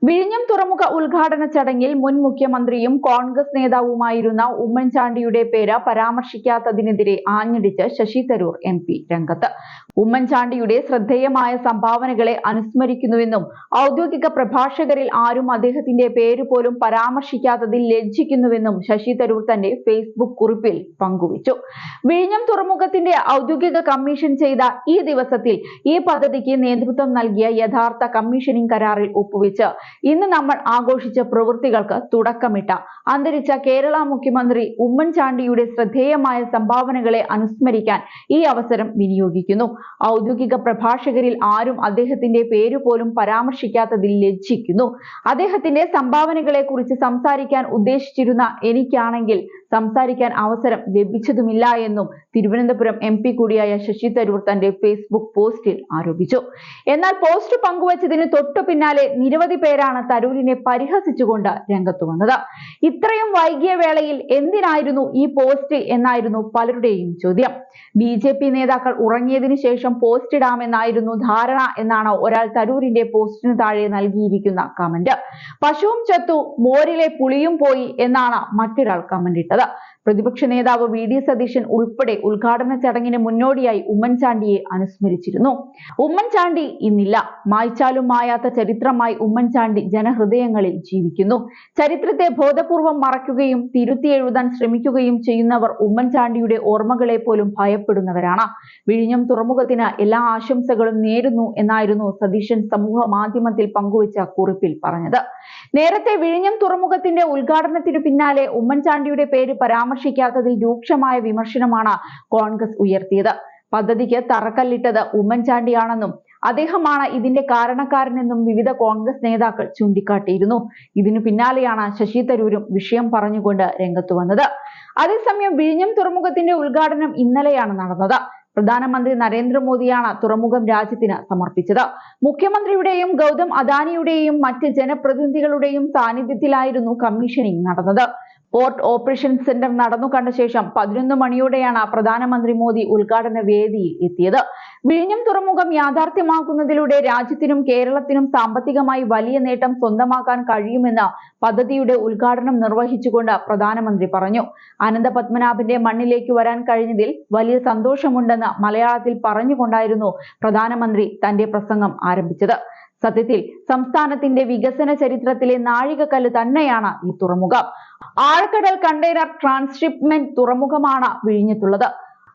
വിഴിഞ്ഞം തുറമുഖ ഉദ്ഘാടന ചടങ്ങിൽ മുൻ മുഖ്യമന്ത്രിയും കോൺഗ്രസ് നേതാവുമായിരുന്ന ഉമ്മൻചാണ്ടിയുടെ പേര് പരാമർശിക്കാത്തതിനെതിരെ ആഞ്ഞടിച്ച് ശശി തരൂർ MP രംഗത്ത്. ഉമ്മൻചാണ്ടിയുടെ ശ്രദ്ധേയമായ സംഭാവനകളെ അനുസ്മരിക്കുന്നുവെന്നും ഔദ്യോഗിക പ്രഭാഷകരിൽ ആരും അദ്ദേഹത്തിന്റെ പേര് പോലും പരാമർശിക്കാത്തതിൽ ലജ്ജിക്കുന്നുവെന്നും ശശി തരൂർ തന്റെ ഫേസ്ബുക്ക് കുറിപ്പിൽ പങ്കുവച്ചു. വിഴിഞ്ഞം തുറമുഖത്തിന്റെ ഔദ്യോഗിക കമ്മീഷൻ ചെയ്ത ഈ ദിവസത്തിൽ ഈ പദ്ധതിക്ക് നേതൃത്വം നൽകിയ യഥാർത്ഥ കമ്മീഷനിംഗ് കരാറിൽ ഒപ്പുവെച്ച് ഇന്ന് നമ്മൾ ആഘോഷിച്ച പ്രവൃത്തികൾക്ക് തുടക്കമിട്ട അന്തരിച്ച കേരള മുഖ്യമന്ത്രി ഉമ്മൻചാണ്ടിയുടെ ശ്രദ്ധേയമായ സംഭാവനകളെ അനുസ്മരിക്കാൻ ഈ അവസരം വിനിയോഗിക്കുന്നു. ഔദ്യോഗിക പ്രഭാഷകരിൽ ആരും അദ്ദേഹത്തിന്റെ പേര് പോലും പരാമർശിക്കാത്തതിൽ ലജ്ജിക്കുന്നു. അദ്ദേഹത്തിന്റെ സംഭാവനകളെ കുറിച്ച് സംസാരിക്കാൻ ഉദ്ദേശിച്ചിരുന്ന എനിക്കാണെങ്കിൽ സംസാരിക്കാൻ അവസരം ലഭിച്ചതുമില്ല എന്നും തിരുവനന്തപുരം MP കൂടിയായ ശശി തരൂർ തന്റെ ഫേസ്ബുക്ക് പോസ്റ്റിൽ ആരോപിച്ചു. എന്നാൽ പോസ്റ്റ് പങ്കുവച്ചതിന് തൊട്ടു പിന്നാലെ നിരവധി പേരാണ് തരൂരിനെ പരിഹസിച്ചുകൊണ്ട് രംഗത്തു വന്നത്. ഇത്രയും വൈകിയ വേളയിൽ എന്തിനായിരുന്നു ഈ പോസ്റ്റ് എന്നായിരുന്നു പലരുടെയും ചോദ്യം. BJP നേതാക്കൾ ഉറങ്ങിയതിനു ശേഷം പോസ്റ്റ് ഇടാമെന്നായിരുന്നു ധാരണ എന്നാണ് ഒരാൾ തരൂരിന്റെ പോസ്റ്റിന് താഴെ നൽകിയിരിക്കുന്ന കമന്റ്. പശുവും ചത്തു മോരിലെ പുളിയും പോയി എന്നാണ് മറ്റൊരാൾ കമന്റ് ഇട്ടത്. പ്രതിപക്ഷ നേതാവ് VD സതീശൻ ഉൾപ്പെടെ ഉദ്ഘാടന ചടങ്ങിന് മുന്നോടിയായി ഉമ്മൻചാണ്ടിയെ അനുസ്മരിച്ചിരുന്നു. ഉമ്മൻചാണ്ടി ഇന്നില്ല. മായ്ച്ചാലും മായാത്ത ചരിത്രമായി ഉമ്മൻചാണ്ടി ജനഹൃദയങ്ങളിൽ ജീവിക്കുന്നു. ചരിത്രത്തെ ബോധപൂർവം മറയ്ക്കുകയും തിരുത്തി എഴുതാൻ ശ്രമിക്കുകയും ചെയ്യുന്നവർ ഉമ്മൻചാണ്ടിയുടെ ഓർമ്മകളെ പോലും ഭയപ്പെടുന്നവരാണ്. വിഴിഞ്ഞം തുറമുഖത്തിന് എല്ലാ ആശംസകളും നേരുന്നു എന്നായിരുന്നു സതീശൻ സമൂഹ മാധ്യമത്തിൽ പങ്കുവച്ച കുറിപ്പിൽ പറഞ്ഞത്. നേരത്തെ വിഴിഞ്ഞം തുറമുഖത്തിന്റെ ഉദ്ഘാടനത്തിനു പിന്നാലെ ഉമ്മൻചാണ്ടിയുടെ പേര് പരാമർശിക്കാത്തതിൽ രൂക്ഷമായ വിമർശനമാണ് കോൺഗ്രസ് ഉയർത്തിയത്. പദ്ധതിക്ക് തറക്കല്ലിട്ടത് ഉമ്മൻചാണ്ടിയാണെന്നും അദ്ദേഹമാണ് ഇതിന്റെ കാരണക്കാരനെന്നും വിവിധ കോൺഗ്രസ് നേതാക്കൾ ചൂണ്ടിക്കാട്ടിയിരുന്നു. ഇതിനു പിന്നാലെയാണ് ശശി തരൂരും വിഷയം പറഞ്ഞുകൊണ്ട് രംഗത്തു വന്നത്. അതേസമയം വിഴിഞ്ഞം തുറമുഖത്തിന്റെ ഉദ്ഘാടനം ഇന്നലെയാണ് നടന്നത്. പ്രധാനമന്ത്രി നരേന്ദ്രമോദിയാണ് തുറമുഖം രാജ്യത്തിന് സമർപ്പിച്ചത്. മുഖ്യമന്ത്രിയുടെയും ഗൗതം അദാനിയുടെയും മറ്റ് ജനപ്രതിനിധികളുടെയും സാന്നിധ്യത്തിലായിരുന്നു കമ്മീഷനിംഗ് നടന്നത്. പോർട്ട് ഓപ്പറേഷൻ സെന്റർ നടന്നു കണ്ട ശേഷം 11 മണിയോടെയാണ് പ്രധാനമന്ത്രി മോദി ഉദ്ഘാടന വേദിയിൽ എത്തിയത്. വിഴിഞ്ഞം തുറമുഖം യാഥാർത്ഥ്യമാക്കുന്നതിലൂടെ രാജ്യത്തിനും കേരളത്തിനും സാമ്പത്തികമായി വലിയ നേട്ടം സ്വന്തമാക്കാൻ കഴിയുമെന്ന് പദ്ധതിയുടെ ഉദ്ഘാടനം നിർവഹിച്ചുകൊണ്ട് പ്രധാനമന്ത്രി പറഞ്ഞു. അനന്തപത്മനാഭന്റെ മണ്ണിലേക്ക് വരാൻ കഴിഞ്ഞതിൽ വലിയ സന്തോഷമുണ്ടെന്ന് മലയാളത്തിൽ പറഞ്ഞുകൊണ്ടായിരുന്നു പ്രധാനമന്ത്രി തന്റെ പ്രസംഗം ആരംഭിച്ചത്. സത്യത്തിൽ സംസ്ഥാനത്തിന്റെ വികസന ചരിത്രത്തിലെ നാഴികക്കല്ല് തന്നെയാണ് ഈ തുറമുഖം. ആഴക്കടൽ കണ്ടെയ്നർ ട്രാൻസ്ഷിപ്മെന്റ് തുറമുഖമാണ് വിഴിഞ്ഞത്തുള്ളത്.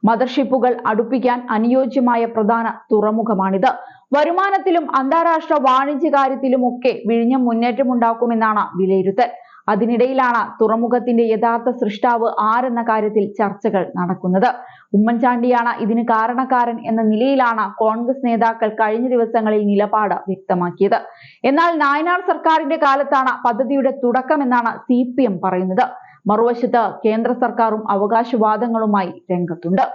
മദർഷിപ്പുകൾ അടുപ്പിക്കാൻ അനുയോജ്യമായ പ്രധാന തുറമുഖമാണിത്. വരുമാനത്തിലും അന്താരാഷ്ട്ര വാണിജ്യകാര്യത്തിലുമൊക്കെ വിഴിഞ്ഞം മുന്നേറ്റമുണ്ടാക്കുമെന്നാണ് വിലയിരുത്തൽ. അതിനിടയിലാണ് തുറമുഖത്തിന്റെ യഥാർത്ഥ സൃഷ്ടാവ് ആരെന്ന കാര്യത്തിൽ ചർച്ചകൾ നടക്കുന്നത്. ഉമ്മൻചാണ്ടിയാണ് ഇതിന് കാരണക്കാരൻ എന്ന നിലയിലാണ് കോൺഗ്രസ് നേതാക്കൾ കഴിഞ്ഞ ദിവസങ്ങളിൽ നിലപാട് വ്യക്തമാക്കിയത്. എന്നാൽ നായനാർ സർക്കാരിന്റെ കാലത്താണ് പദ്ധതിയുടെ തുടക്കമെന്നാണ് CPM പറയുന്നത്. മറുവശത്ത് കേന്ദ്ര സർക്കാരും അവകാശവാദങ്ങളുമായി രംഗത്തുണ്ട്.